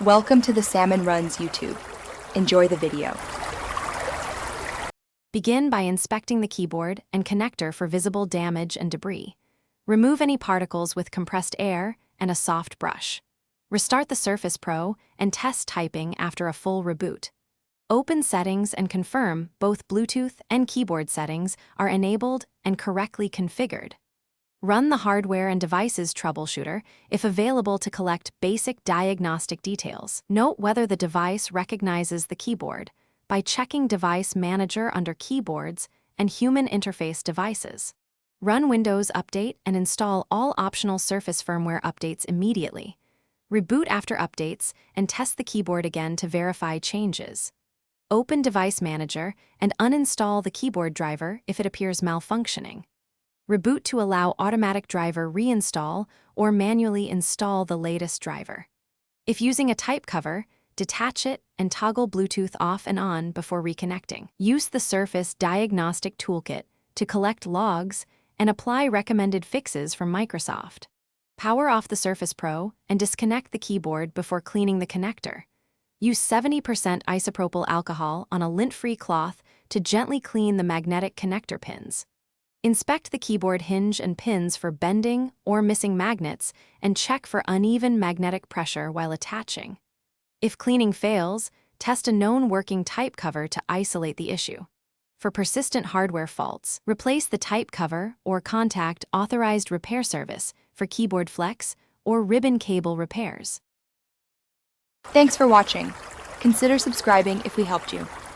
Welcome to the Salmon Runs YouTube. Enjoy the video. Begin by inspecting the keyboard and connector for visible damage and debris. Remove any particles with compressed air and a soft brush. Restart the Surface Pro and test typing after a full reboot. Open Settings and confirm both Bluetooth and keyboard settings are enabled and correctly configured. Run the Hardware and Devices troubleshooter if available to collect basic diagnostic details. Note whether the device recognizes the keyboard by checking Device Manager under Keyboards and Human Interface Devices. Run Windows Update and install all optional Surface firmware updates immediately. Reboot after updates and test the keyboard again to verify changes. Open Device Manager and uninstall the keyboard driver if it appears malfunctioning. Reboot to allow automatic driver reinstall or manually install the latest driver. If using a type cover, detach it and toggle Bluetooth off and on before reconnecting. Use the Surface Diagnostic Toolkit to collect logs and apply recommended fixes from Microsoft. Power off the Surface Pro and disconnect the keyboard before cleaning the connector. Use 70% isopropyl alcohol on a lint-free cloth to gently clean the magnetic connector pins. Inspect the keyboard hinge and pins for bending or missing magnets and check for uneven magnetic pressure while attaching. If cleaning fails, test a known working type cover to isolate the issue. For persistent hardware faults, replace the type cover or contact authorized repair service for keyboard flex or ribbon cable repairs. Thanks for watching. Consider subscribing if we helped you.